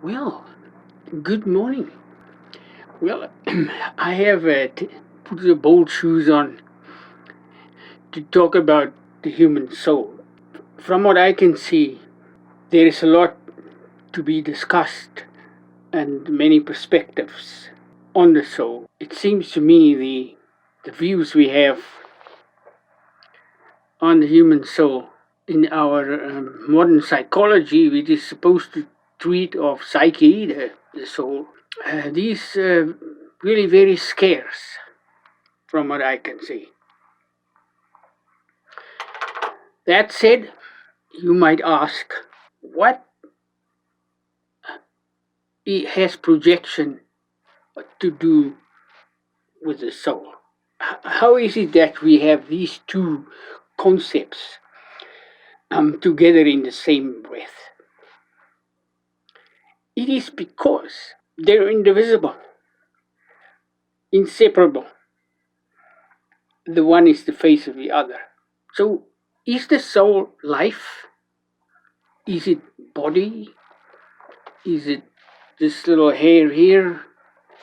Well, good morning. Well, I have put the bold shoes on to talk about the human soul. From what I can see, there is a lot to be discussed and many perspectives on the soul. It seems to me the views we have on the human soul in our modern psychology, which is supposed to treat of psyche, the soul, these really very scarce from what I can see. That said, you might ask, what has projection to do with the soul? How is it that we have these two concepts together in the same breath? It is because they're indivisible, inseparable. The one is the face of the other. So, is the soul life? Is it body? Is it this little hair here,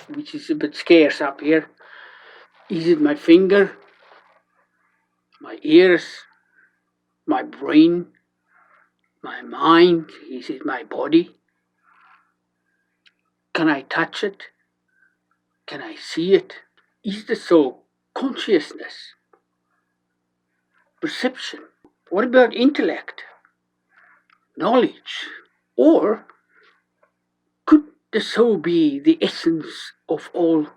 which is a bit scarce up here? Is it my finger, my ears, my brain, my mind? Is it my body? Can I touch it? Can I see it? Is the soul consciousness, perception? What about intellect, knowledge? Or could the soul be the essence of all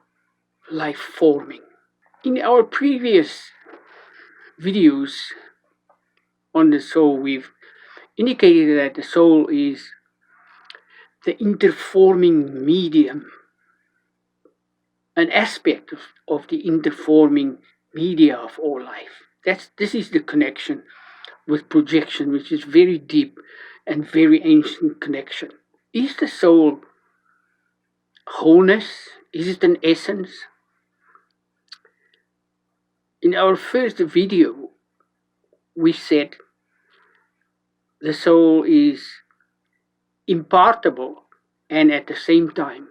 life forming? In our previous videos on the soul, we've indicated that the soul is the interforming medium, an aspect of the interforming media of all life. This is the connection with projection, which is very deep and very ancient connection. Is the soul wholeness? Is it an essence? In our first video, we said the soul is impartable and at the same time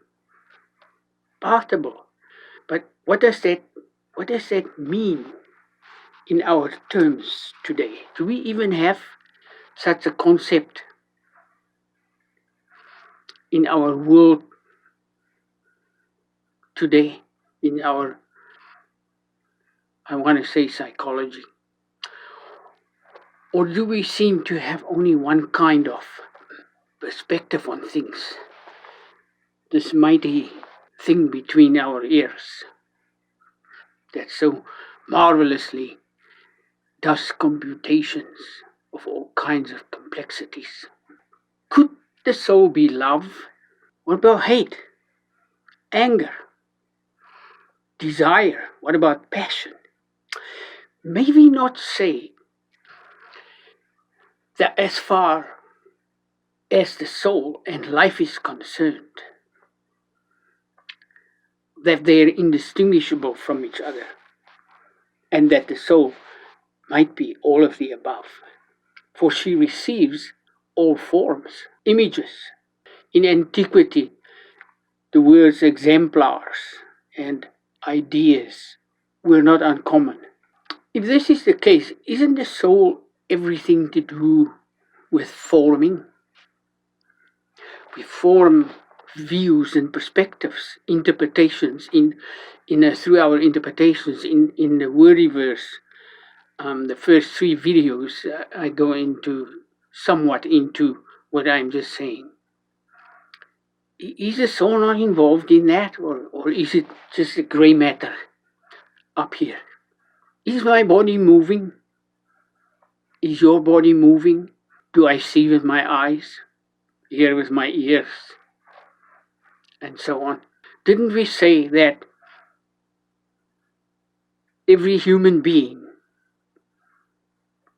partable. But what does that mean in our terms today? Do we even have such a concept in our world today, in our, I want to say, psychology? Or do we seem to have only one kind of perspective on things? This mighty thing between our ears that so marvelously does computations of all kinds of complexities. Could the soul be love? What about hate? Anger? Desire? What about passion? May we not say that as far as the soul and life is concerned, that they are indistinguishable from each other, and that the soul might be all of the above, for she receives all forms, images. In antiquity, the words exemplars and ideas were not uncommon. If this is the case, isn't the soul everything to do with forming? We form views and perspectives, interpretations through our interpretations in the wordiverse. The first three videos, I go somewhat into what I'm just saying. Is the soul not involved in that, or is it just a gray matter up here? Is my body moving? Is your body moving? Do I see with my eyes, hear with my ears, and so on? Didn't we say that every human being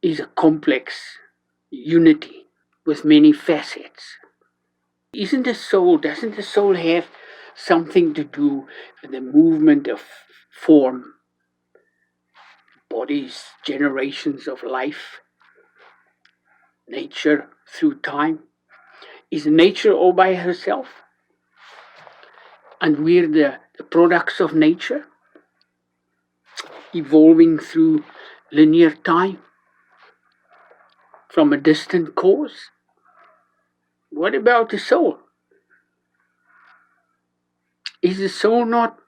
is a complex unity with many facets? Doesn't the soul have something to do with the movement of form, bodies, generations of life, nature through time? Is nature all by herself? And we're the products of nature, evolving through linear time from a distant cause? What about the soul? Is the soul not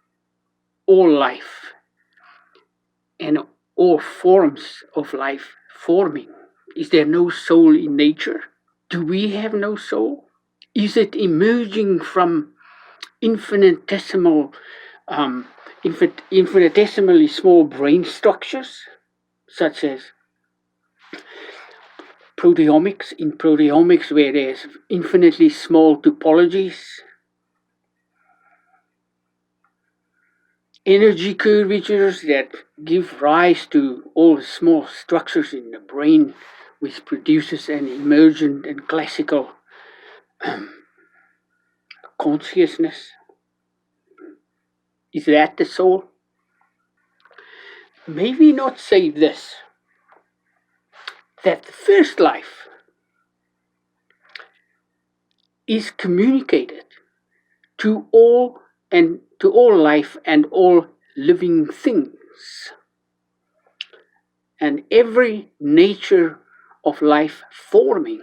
all life and all forms of life forming? Is there no soul in nature? Do we have no soul? Is it emerging from infinitesimal, infinitesimally small brain structures, such as proteomics, in proteomics, where there's infinitely small topologies, energy curvatures that give rise to all the small structures in the brain, which produces an emergent and classical consciousness. Is that the soul? May we not say this, that the first life is communicated to all life and all living things, and every nature of life forming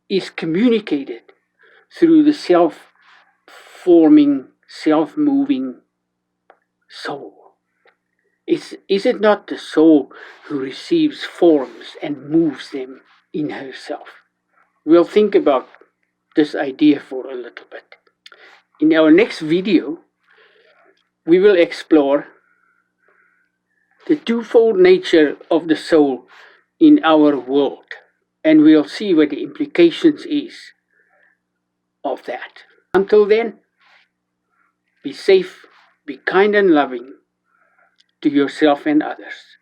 is communicated through the self-forming, self-moving soul. Is it not the soul who receives forms and moves them in herself? We'll think about this idea for a little bit. In our next video, we will explore the twofold nature of the soul in our world, and we'll see what the implications is of that. Until then, be safe, be kind and loving to yourself and others.